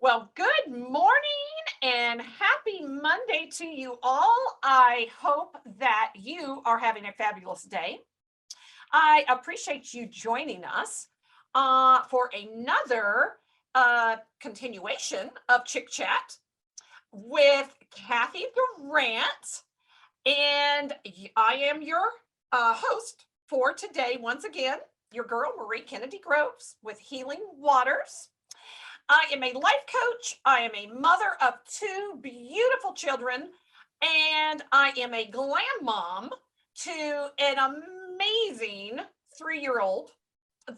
Well, good morning and happy Monday to you all. I hope that you are having a fabulous day. I appreciate you joining us for another continuation of Chick Chat with Kathy Durant. And I am your host for today, once again, your girl, Marie Kennedy Groves with Healing Waters. I am a life coach. I am a mother of two beautiful children, and I am a glam mom to an amazing 3-year-old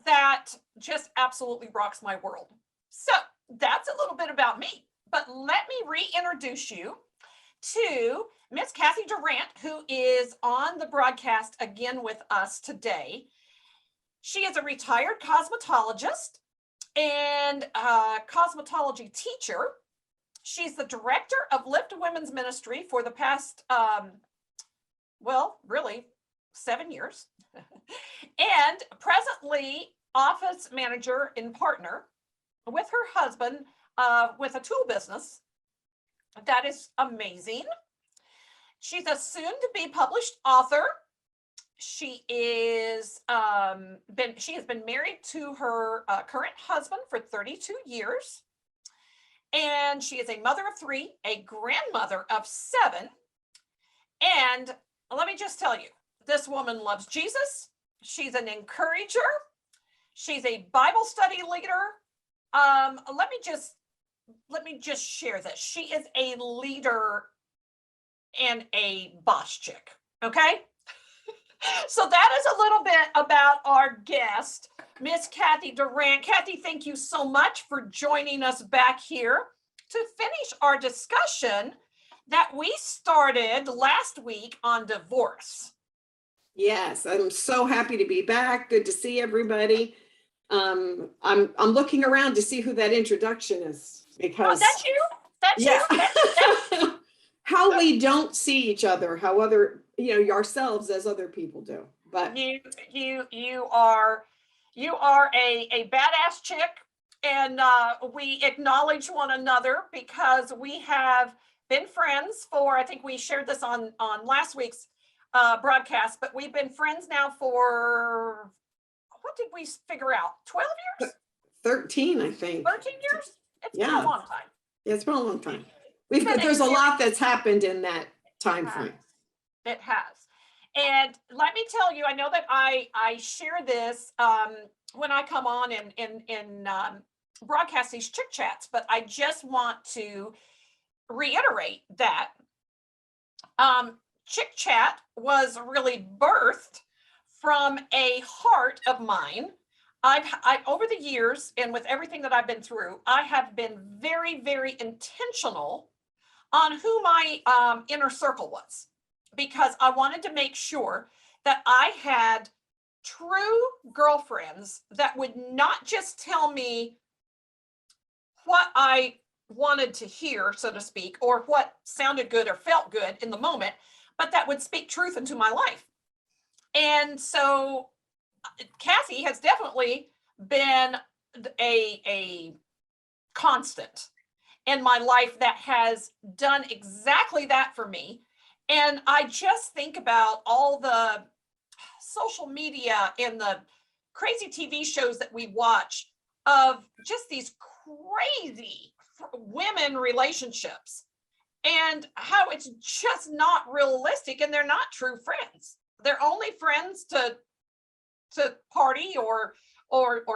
that just absolutely rocks my world. So that's a little bit about me, but let me reintroduce you to Miss Kathy Durant, who is on the broadcast again with us today. She is a retired cosmetologist and cosmetology teacher. She's the director of Lift Women's Ministry for the past, really 7 years, and presently office manager and partner with her husband with a tool business. That is amazing. She's a soon-to-be published author. She has been married to her current husband for 32 years. And she is a mother of 3, a grandmother of 7. And let me just tell you, this woman loves Jesus. She's an encourager. She's a Bible study leader. Let me just share this. She is a leader and a boss chick. Okay. So that is a little bit about our guest, Miss Kathy Durant. Kathy, thank you so much for joining us back here to finish our discussion that we started last week on divorce. Yes, I'm so happy to be back. Good to see everybody. I'm looking around to see who that introduction is because that's you. That's yeah. you. How we don't see each other, how other, ourselves as other people do. But you are a badass chick, and we acknowledge one another because we have been friends for, I think we shared this on last week's broadcast, but we've been friends now for, what did we figure out? 12 years? 13, I think. 13 years? It's been a long time. Yeah, it's been a long time. There's a lot that's happened in that time frame. It has. And let me tell you, I know that I share this when I come on and broadcast these Chick Chats, but I just want to reiterate that Chick Chat was really birthed from a heart of mine. I over the years, and with everything that I've been through, I have been very, very intentional on who my inner circle was, because I wanted to make sure that I had true girlfriends that would not just tell me what I wanted to hear, so to speak, or what sounded good or felt good in the moment, but that would speak truth into my life. And so Kathy has definitely been a constant in my life that has done exactly that for me. And I just think about all the social media and the crazy TV shows that we watch of just these crazy women relationships and how it's just not realistic, and they're not true friends. They're only friends to party or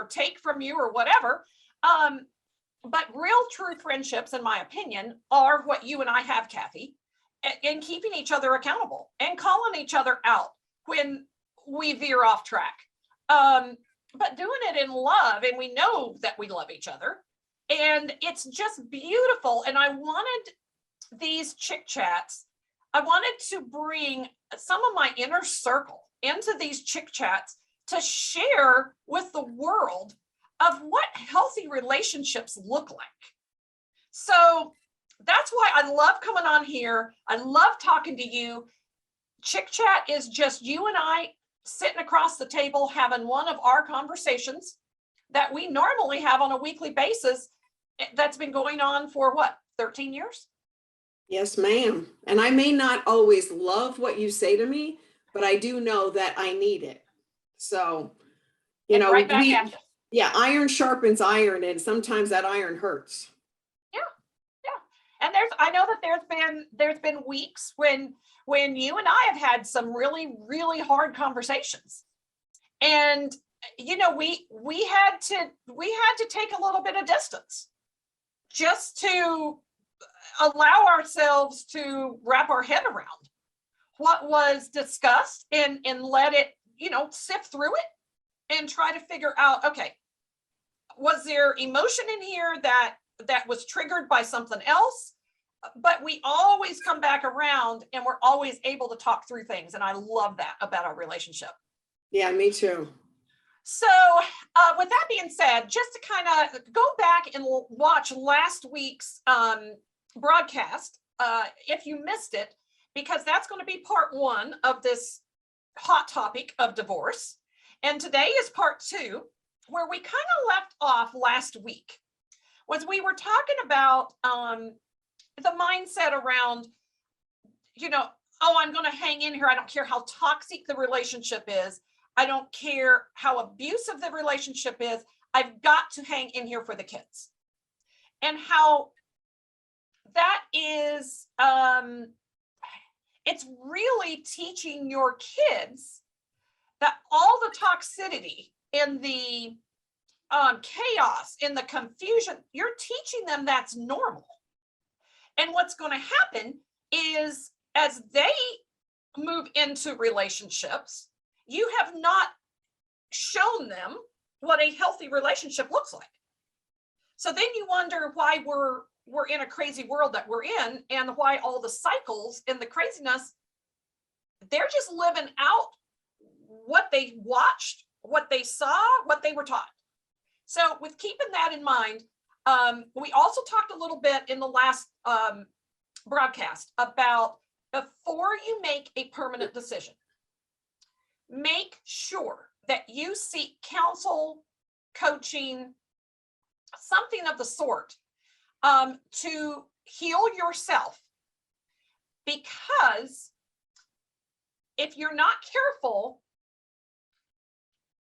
take from you or whatever. But real true friendships, in my opinion, are what you and I have, Kathy, and keeping each other accountable and calling each other out when we veer off track. But doing it in love, and we know that we love each other, and it's just beautiful. And I wanted these Chick Chats, I wanted to bring some of my inner circle into these Chick Chats to share with the world of what healthy relationships look like. So that's why I love coming on here. I love talking to you. Chick Chat is just you and I sitting across the table having one of our conversations that we normally have on a weekly basis that's been going on for what, 13 years? Yes, ma'am. And I may not always love what you say to me, but I do know that I need it. So, you And know, right back at you. yeah, iron sharpens iron, and sometimes that iron hurts. Yeah, yeah. And I know that there's been weeks when you and I have had some really, really hard conversations. And you know, we had to take a little bit of distance just to allow ourselves to wrap our head around what was discussed and let it, you know, sift through it and try to figure out, okay, was there emotion in here that was triggered by something else? But we always come back around and we're always able to talk through things. And I love that about our relationship. Yeah, me too. So with that being said, just to kind of go back and watch last week's broadcast, if you missed it, because that's going to be part 1 of this hot topic of divorce. And today is part 2, where we kind of left off last week, was we were talking about the mindset around, you know, oh, I'm going to hang in here. I don't care how toxic the relationship is. I don't care how abusive the relationship is. I've got to hang in here for the kids. And how that is, it's really teaching your kids that all the toxicity and the chaos and the confusion, you're teaching them that's normal. And what's going to happen is, as they move into relationships, you have not shown them what a healthy relationship looks like. So then you wonder why we're in a crazy world that we're in, and why all the cycles and the craziness, they're just living out what they watched, what they saw, what they were taught. So with keeping that in mind, we also talked a little bit in the last broadcast about, before you make a permanent decision, make sure that you seek counsel, coaching, something of the sort, to heal yourself. Because if you're not careful,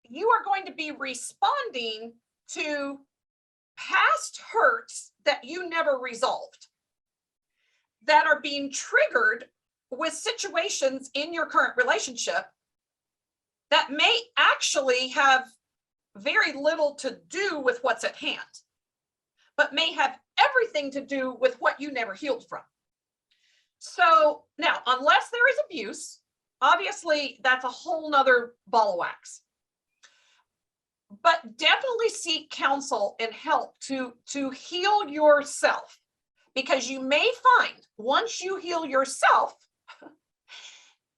you are going to be responding to past hurts that you never resolved, that are being triggered with situations in your current relationship that may actually have very little to do with what's at hand, but may have everything to do with what you never healed from. So now, unless there is abuse, obviously that's a whole nother ball of wax. But definitely seek counsel and help to heal yourself, because you may find, once you heal yourself,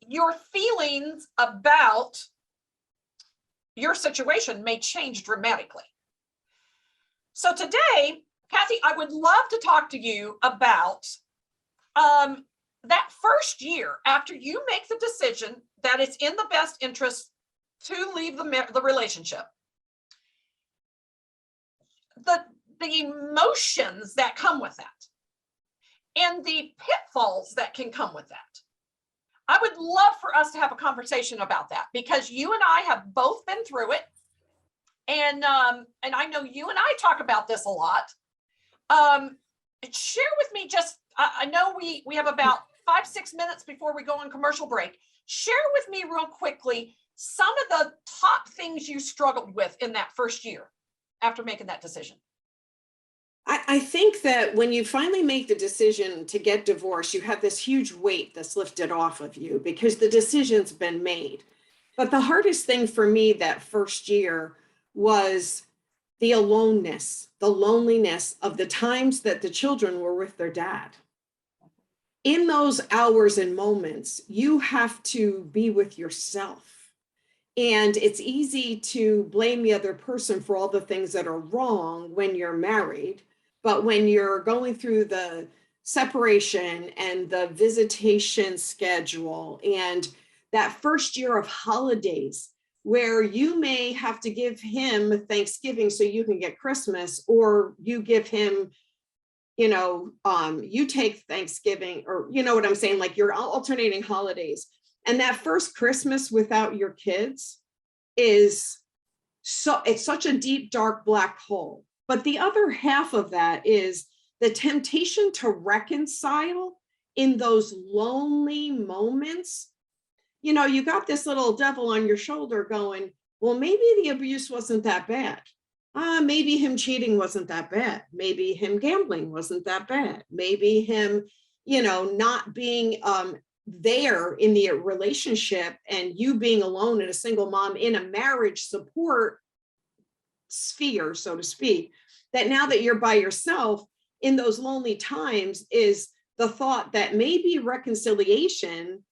your feelings about your situation may change dramatically. So today, Kathy, I would love to talk to you about that first year after you make the decision that it's in the best interest to leave the relationship. The emotions that come with that, and the pitfalls that can come with that. I would love for us to have a conversation about that, because you and I have both been through it. And I know you and I talk about this a lot. Share with me I know we have about 5-6 minutes before we go on commercial break. Share with me real quickly some of the top things you struggled with in that first year after making that decision. I think that when you finally make the decision to get divorced, you have this huge weight that's lifted off of you because the decision's been made. But the hardest thing for me that first year was the aloneness, the loneliness of the times that the children were with their dad. In those hours and moments, you have to be with yourself. And it's easy to blame the other person for all the things that are wrong when you're married. But when you're going through the separation and the visitation schedule and that first year of holidays, where you may have to give him Thanksgiving so you can get Christmas, or you give him, you take Thanksgiving, or you know what I'm saying? Like you're alternating holidays. And that first Christmas without your kids it's such a deep, dark black hole. But the other half of that is the temptation to reconcile in those lonely moments. You got this little devil on your shoulder going, well, maybe the abuse wasn't that bad. Maybe him cheating wasn't that bad. Maybe him gambling wasn't that bad. Maybe him, not being there in the relationship, and you being alone and a single mom in a marriage support sphere, so to speak, that now that you're by yourself in those lonely times is the thought that maybe reconciliation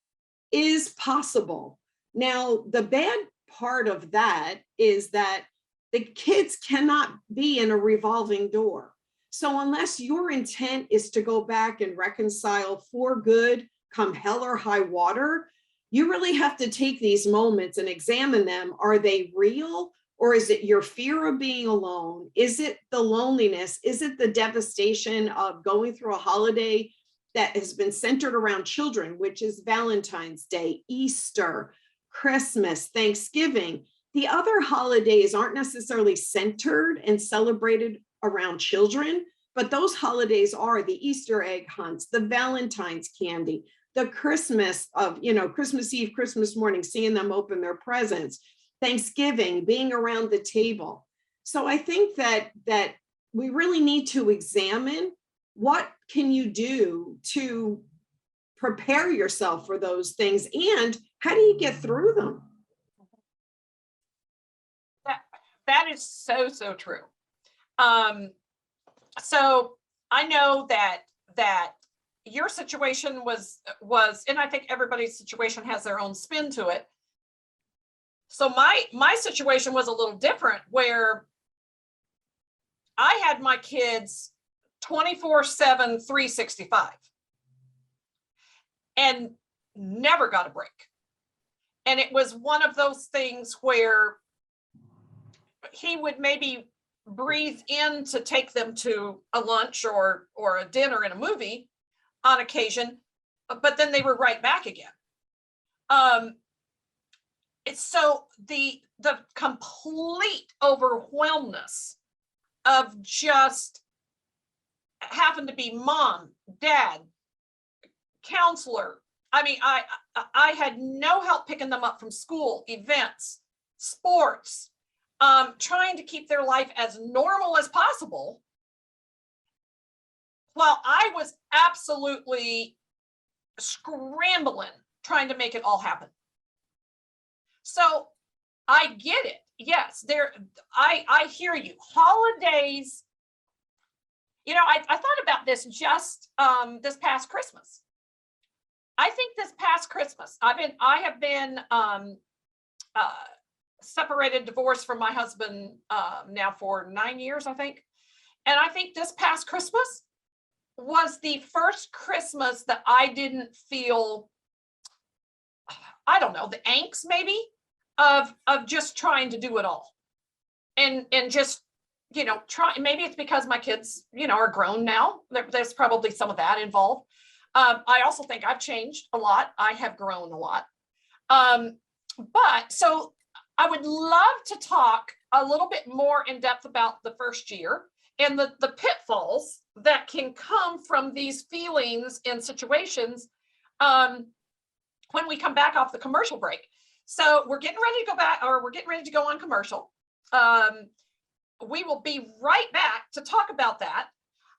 is possible. Now, the bad part of that is that the kids cannot be in a revolving door. So unless your intent is to go back and reconcile for good, come hell or high water, you really have to take these moments and examine them. Are they real? Or is it your fear of being alone? Is it the loneliness? Is it the devastation of going through a holiday that has been centered around children, which is Valentine's Day, Easter, Christmas, Thanksgiving? The other holidays aren't necessarily centered and celebrated around children, but those holidays are the Easter egg hunts, the Valentine's candy, the Christmas of, Christmas Eve, Christmas morning, seeing them open their presents, Thanksgiving, being around the table. So I think that we really need to examine what can you do to prepare yourself for those things, and how do you get through them? That is so, so true. So I know that your situation was, and I think everybody's situation has their own spin to it. So my situation was a little different, where I had my kids 24/7, 365, and never got a break. And it was one of those things where he would maybe breathe in to take them to a lunch or a dinner and a movie on occasion, but then they were right back again. It's so the complete overwhelmness of just having to be mom, dad, counselor. I mean, I had no help picking them up from school, events, sports, trying to keep their life as normal as possible, while I was absolutely scrambling trying to make it all happen. So I get it. Yes, I hear you. Holidays, I thought about this just this past Christmas. I think this past Christmas, I have been separated, divorced from my husband now for 9 years, I think. And I think this past Christmas was the first Christmas that I didn't feel, I don't know, the angst maybe of just trying to do it all. And just, try. Maybe it's because my kids, are grown now. There's probably some of that involved. I also think I've changed a lot. I have grown a lot. But so I would love to talk a little bit more in depth about the first year and the pitfalls that can come from these feelings and situations when we come back off the commercial break. So we're getting ready to go back, or we're getting ready to go on commercial. We will be right back to talk about that.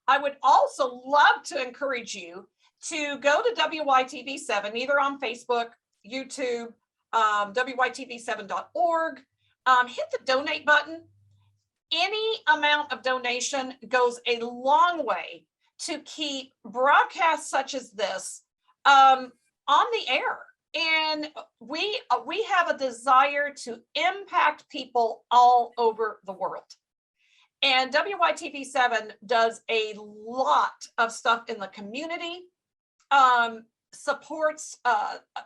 I would also love to encourage you to go to WYTV7, either on Facebook, YouTube, WYTV7.org, hit the donate button. Any amount of donation goes a long way to keep broadcasts such as this on the air. And we have a desire to impact people all over the world. And WYTV7 does a lot of stuff in the community, supports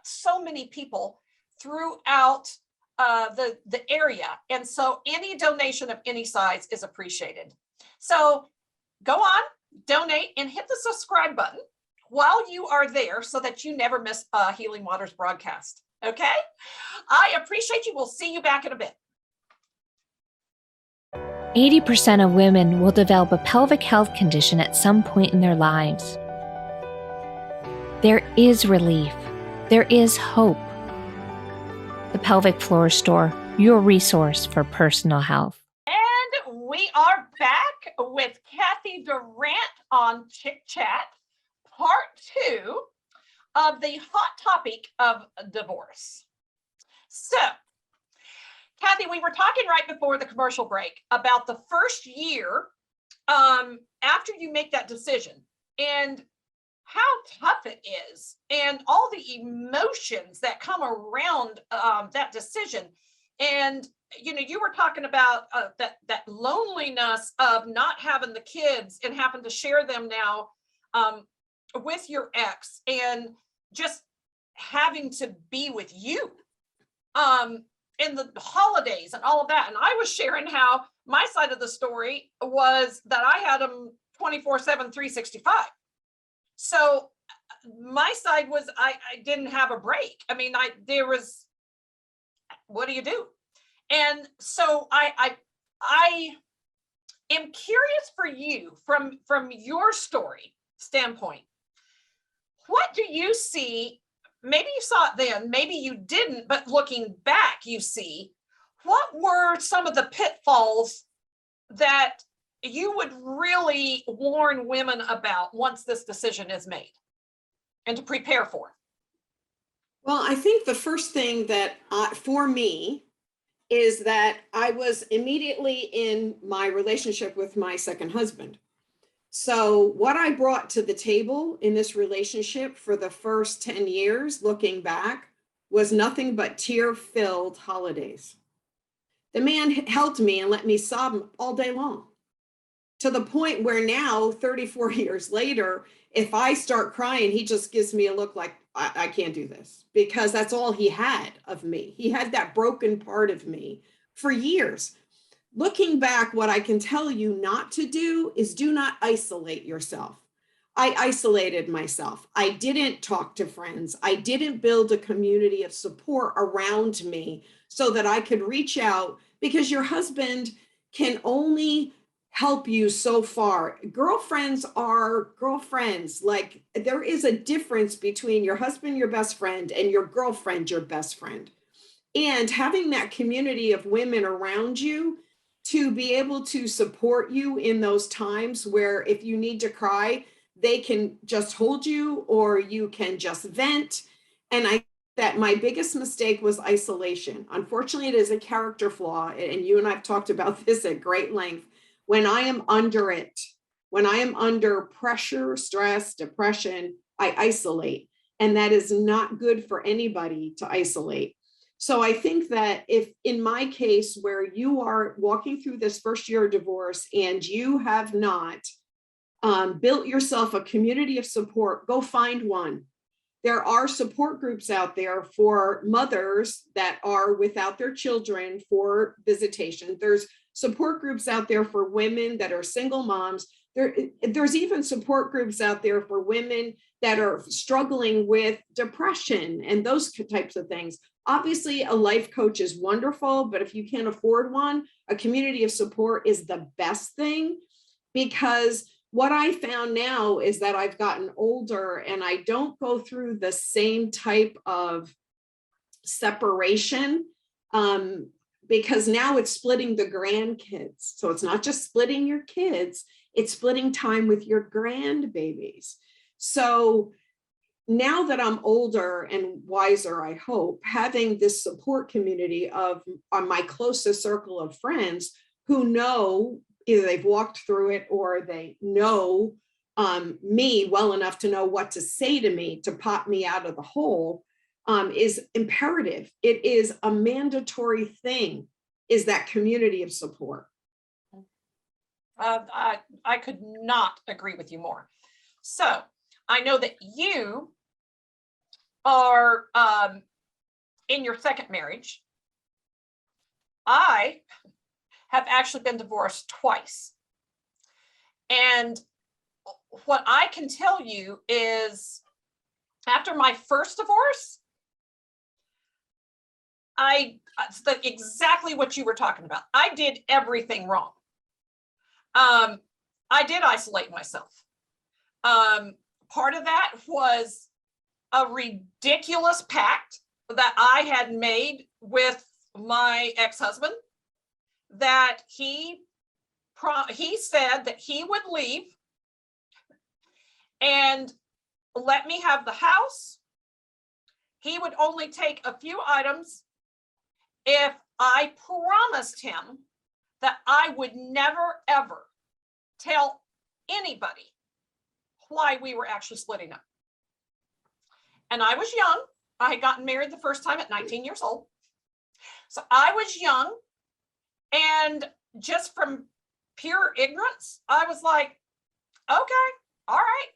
so many people throughout the area. And so any donation of any size is appreciated. So go on, donate, and hit the subscribe button while you are there so that you never miss a Healing Waters broadcast. Okay? I appreciate you. We'll see you back in a bit. 80% of women will develop a pelvic health condition at some point in their lives. There is relief. There is hope. The Pelvic Floor Store, your resource for personal health. And we are back with Kathy Durant on Chick Chat, part 2 of the hot topic of divorce. So, Kathy, we were talking right before the commercial break about the first year after you make that decision and how tough it is and all the emotions that come around that decision. And, you know, you were talking about that loneliness of not having the kids and having to share them now with your ex and just having to be with you in the holidays and all of that. And I was sharing how my side of the story was that I had them 24/7, 365. So my side was I didn't have a break. I mean, there was, what do you do? And so I am curious for you from your story standpoint. What do you see? Maybe you saw it then, maybe you didn't, but looking back, you see, what were some of the pitfalls that you would really warn women about once this decision is made and to prepare for? Well, I think the first thing that for me is that I was immediately in my relationship with my second husband. So what I brought to the table in this relationship for the first 10 years, looking back, was nothing but tear-filled holidays. The man held me and let me sob all day long, to the point where now, 34 years later, if I start crying, he just gives me a look like, I can't do this, because that's all he had of me. He had that broken part of me for years. Looking back, what I can tell you not to do is do not isolate yourself. I isolated myself. I didn't talk to friends. I didn't build a community of support around me so that I could reach out, because your husband can only help you so far. Girlfriends are girlfriends. Like, there is a difference between your husband, your best friend, and your girlfriend, your best friend. And having that community of women around you to be able to support you in those times where if you need to cry, they can just hold you or you can just vent. And I that my biggest mistake was isolation. Unfortunately, it is a character flaw. And you and I've talked about this at great length. When I am under it, when I am under pressure, stress, depression, I isolate. And that is not good for anybody to isolate. So I think that if in my case, where you are walking through this first year of divorce and you have not built yourself a community of support, go find one. There are support groups out there for mothers that are without their children for visitation. There's support groups out there for women that are single moms. There's even support groups out there for women that are struggling with depression and those types of things. Obviously, a life coach is wonderful, but if you can't afford one, a community of support is the best thing, because what I found now is that I've gotten older and I don't go through the same type of separation because now it's splitting the grandkids. So it's not just splitting your kids, it's splitting time with your grandbabies. So now that I'm older and wiser, I hope, having this support community of my closest circle of friends who know either they've walked through it or they know me well enough to know what to say to me to pop me out of the hole is imperative. It is a mandatory thing, is that community of support. I could not agree with you more. So I know that you are in your second marriage, I have actually been divorced twice. And what I can tell you is after my first divorce, it's exactly what you were talking about. I did everything wrong. I did isolate myself. Part of that was a ridiculous pact that I had made with my ex-husband, that he said that he would leave and let me have the house. He would only take a few items if I promised him that I would never, ever tell anybody why we were actually splitting up. And I was young. I had gotten married the first time at 19 years old. So I was young, and just from pure ignorance, I was like, okay, all right.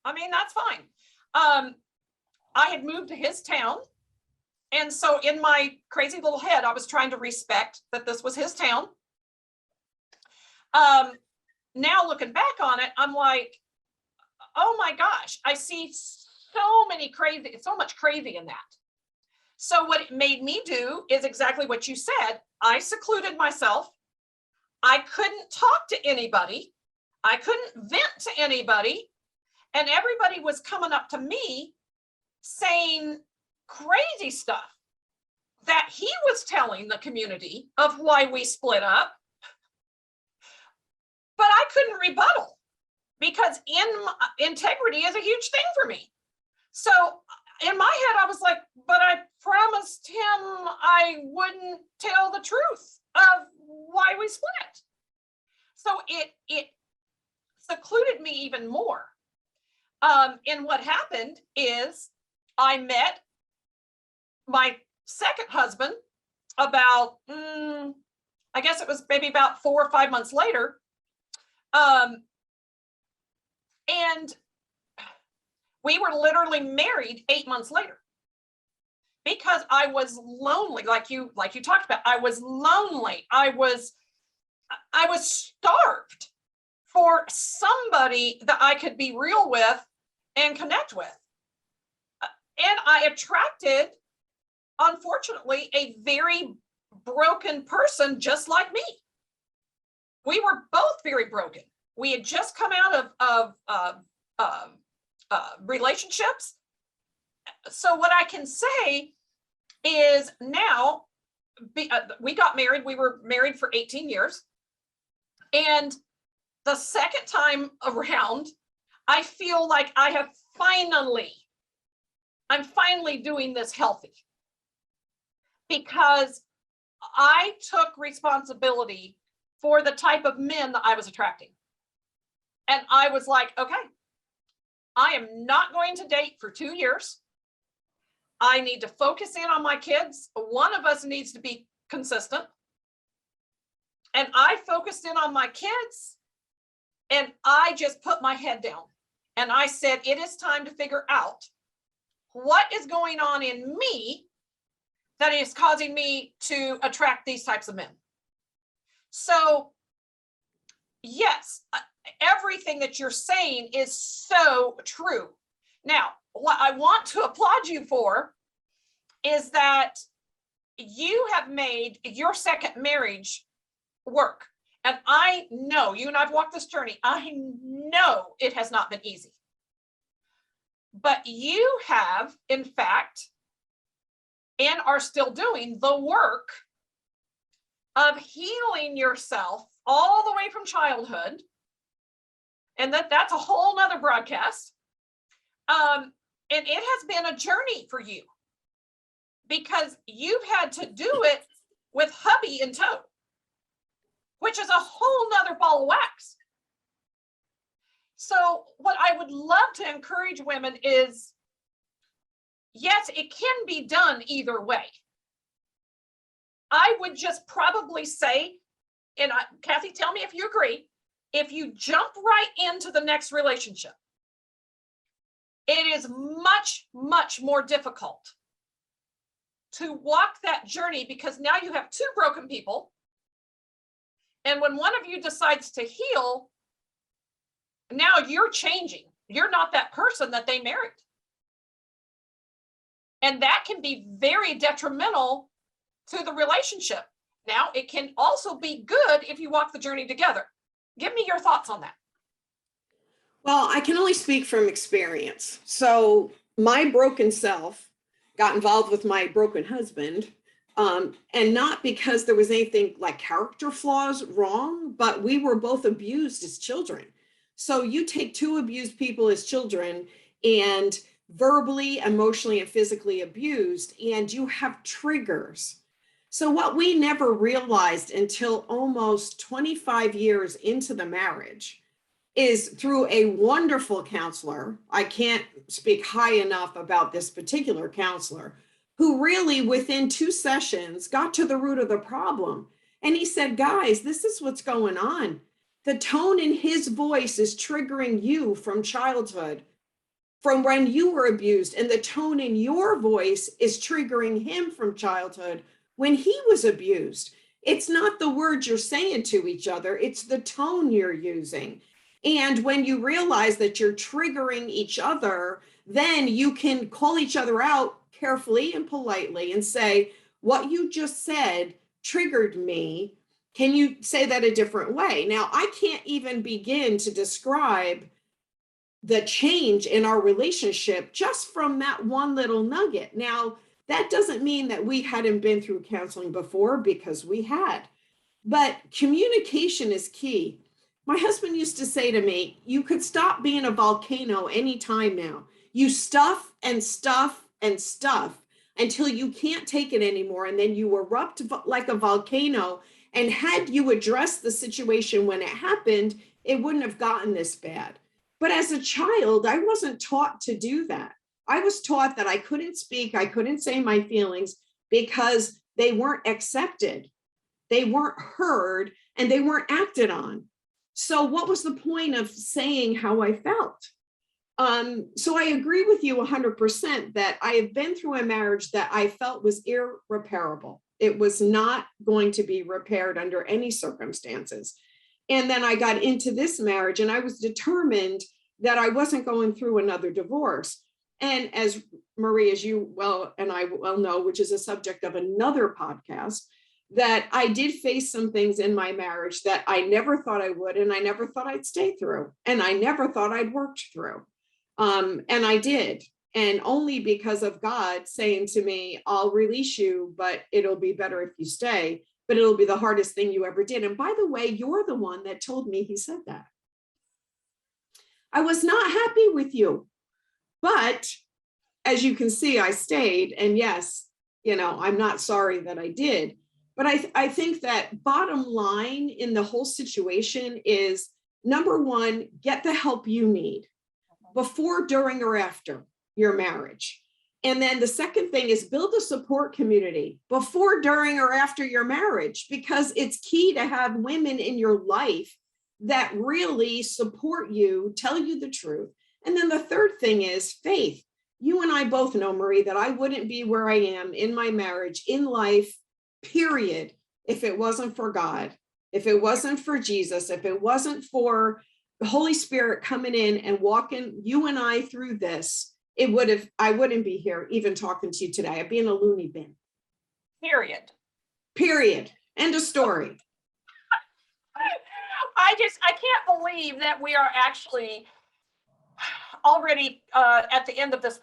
I mean, that's fine. I had moved to his town. And so in my crazy little head, I was trying to respect that this was his town. Now looking back on it, I'm like, oh my gosh, I see so much crazy in that. So what it made me do is exactly what you said. I secluded myself. I couldn't talk to anybody. I couldn't vent to anybody. And everybody was coming up to me saying crazy stuff that he was telling the community of why we split up. But I couldn't rebuttal because integrity is a huge thing for me. So in my head, I was like, but I promised him I wouldn't tell the truth of why we split. So it secluded me even more. And what happened is I met my second husband about, I guess it was maybe about 4 or 5 months later. And we were literally married 8 months later because I was lonely, like you talked about. I was lonely. I was starved for somebody that I could be real with and connect with. And I attracted, unfortunately, a very broken person just like me. We were both very broken. We had just come out of relationships. So what I can say is now we got married. We were married for 18 years. And the second time around, I feel like I'm finally doing this healthy, because I took responsibility for the type of men that I was attracting. And I was like, okay, I am not going to date for 2 years. I need to focus in on my kids. One of us needs to be consistent. And I focused in on my kids, and I just put my head down. And I said, it is time to figure out what is going on in me that is causing me to attract these types of men. So, yes, everything that you're saying is so true. Now, what I want to applaud you for is that you have made your second marriage work. And I know, you and I've walked this journey, I know it has not been easy. But you have, in fact, and are still doing the work of healing yourself all the way from childhood. And that's a whole nother broadcast. And it has been a journey for you, because you've had to do it with hubby in tow, which is a whole nother ball of wax. So what I would love to encourage women is, yes, it can be done either way. I would just probably say, and Kathy, tell me if you agree, if you jump right into the next relationship, it is much, much more difficult to walk that journey, because now you have two broken people. And when one of you decides to heal, now you're changing. You're not that person that they married. And that can be very detrimental to the relationship. Now, it can also be good if you walk the journey together. Give me your thoughts on that. Well, I can only speak from experience. So my broken self got involved with my broken husband, and not because there was anything like character flaws wrong, but we were both abused as children. So you take two abused people as children and verbally, emotionally, and physically abused, and you have triggers. So what we never realized until almost 25 years into the marriage is through a wonderful counselor. I can't speak high enough about this particular counselor, who really within 2 sessions got to the root of the problem. And he said, guys, this is what's going on. The tone in his voice is triggering you from childhood, from when you were abused, and the tone in your voice is triggering him from childhood when he was abused. It's not the words you're saying to each other, it's the tone you're using. And when you realize that you're triggering each other, then you can call each other out carefully and politely and say, what you just said triggered me. Can you say that a different way? Now, I can't even begin to describe the change in our relationship just from that one little nugget. Now, that doesn't mean that we hadn't been through counseling before, because we had, but communication is key. My husband used to say to me, you could stop being a volcano anytime now. You stuff and stuff and stuff until you can't take it anymore. And then you erupt like a volcano. And had you addressed the situation when it happened, it wouldn't have gotten this bad. But as a child, I wasn't taught to do that. I was taught that I couldn't speak, I couldn't say my feelings because they weren't accepted, they weren't heard, and they weren't acted on. So what was the point of saying how I felt? So I agree with you 100% that I have been through a marriage that I felt was irreparable. It was not going to be repaired under any circumstances. And then I got into this marriage and I was determined that I wasn't going through another divorce. And as Marie, as you well, and I well know, which is a subject of another podcast, that I did face some things in my marriage that I never thought I would, and I never thought I'd stay through, and I never thought I'd worked through. And I did. And only because of God saying to me, I'll release you, but it'll be better if you stay, but it'll be the hardest thing you ever did. And by the way, you're the one that told me he said that. I was not happy with you, but as you can see, I stayed. And yes, I'm not sorry that I did. But I think that bottom line in the whole situation is, number one, get the help you need before, during, or after your marriage. And then the second thing is build a support community before, during, or after your marriage, because it's key to have women in your life that really support you, tell you the truth. And then the third thing is faith. You and I both know, Marie, that I wouldn't be where I am in my marriage, in life, period, if it wasn't for God, if it wasn't for Jesus, if it wasn't for the Holy Spirit coming in and walking you and I through this, I wouldn't be here even talking to you today. I'd be in a loony bin. Period. End of story. I can't believe that we are actually already at the end of this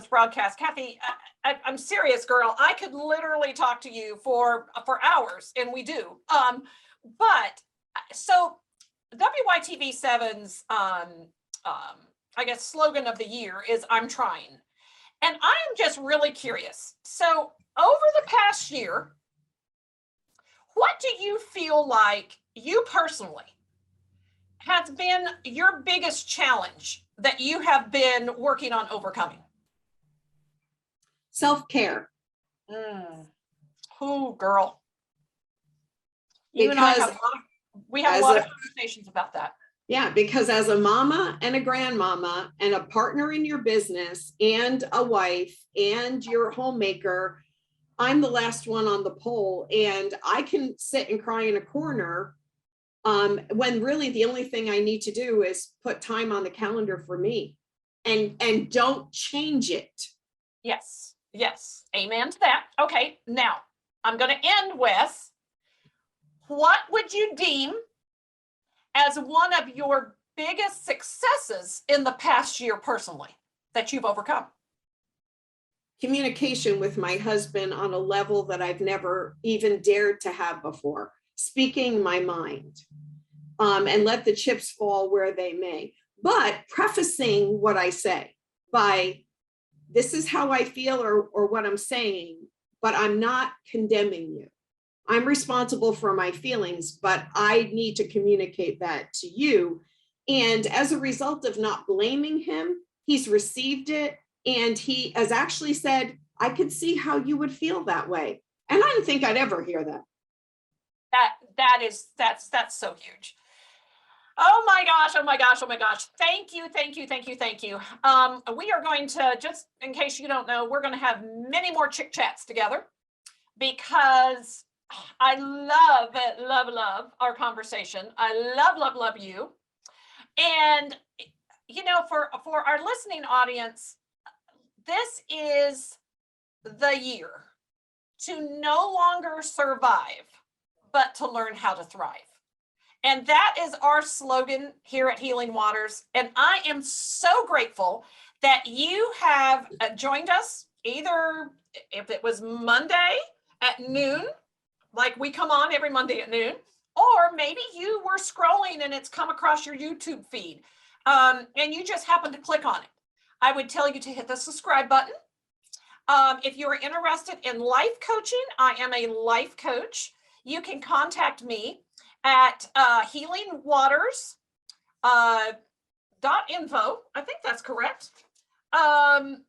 broadcast. Kathy, I'm serious, girl. I could literally talk to you for hours, and we do. But so WYTV7's I guess slogan of the year is "I'm trying," and I'm just really curious. So over the past year, what do you feel like you personally has been your biggest challenge that you have been working on overcoming? Self-care. Oh, girl. You and I have a lot of conversations about that. Yeah, because as a mama and a grandmama and a partner in your business and a wife and your homemaker, I'm the last one on the pole, and I can sit and cry in a corner when really the only thing I need to do is put time on the calendar for me, and don't change it. Yes, yes, amen to that. Okay, now I'm going to end with, what would you deem as one of your biggest successes in the past year personally that you've overcome? Communication with my husband on a level that I've never even dared to have before, speaking my mind, and let the chips fall where they may, but prefacing what I say by, this is how I feel, or what I'm saying, but I'm not condemning you. I'm responsible for my feelings, but I need to communicate that to you. And as a result of not blaming him, he's received it. And he has actually said, I could see how you would feel that way. And I didn't think I'd ever hear that. That's so huge. Oh my gosh, oh my gosh, oh my gosh. Thank you, thank you, thank you, thank you. We are going to, just in case you don't know, we're going to have many more chick chats together, because I love our conversation. I love you. And, you know, for our listening audience, this is the year to no longer survive, but to learn how to thrive. And that is our slogan here at Healing Waters. And I am so grateful that you have joined us, either if it was Monday at noon, like we come on every Monday at noon, or maybe you were scrolling and it's come across your YouTube feed, and you just happened to click on it. I would tell you to hit the subscribe button. If you are interested in life coaching, I am a life coach. You can contact me at healingwaters.info. I think that's correct. And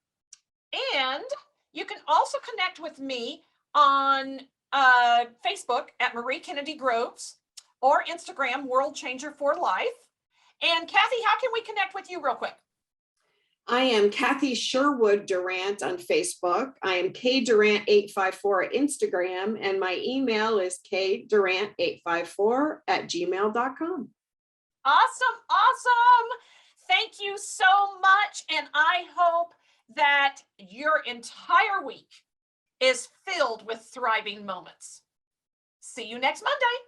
you can also connect with me on Facebook at Marie Kennedy Groves, or Instagram, World Changer for Life. And Kathy, how can we connect with you real quick? I am Kathy Sherwood Durant on Facebook. I am KDurant854 at Instagram, and my email is kdurant854@gmail.com. Awesome. Thank you so much. And I hope that your entire week is filled with thriving moments. See you next Monday.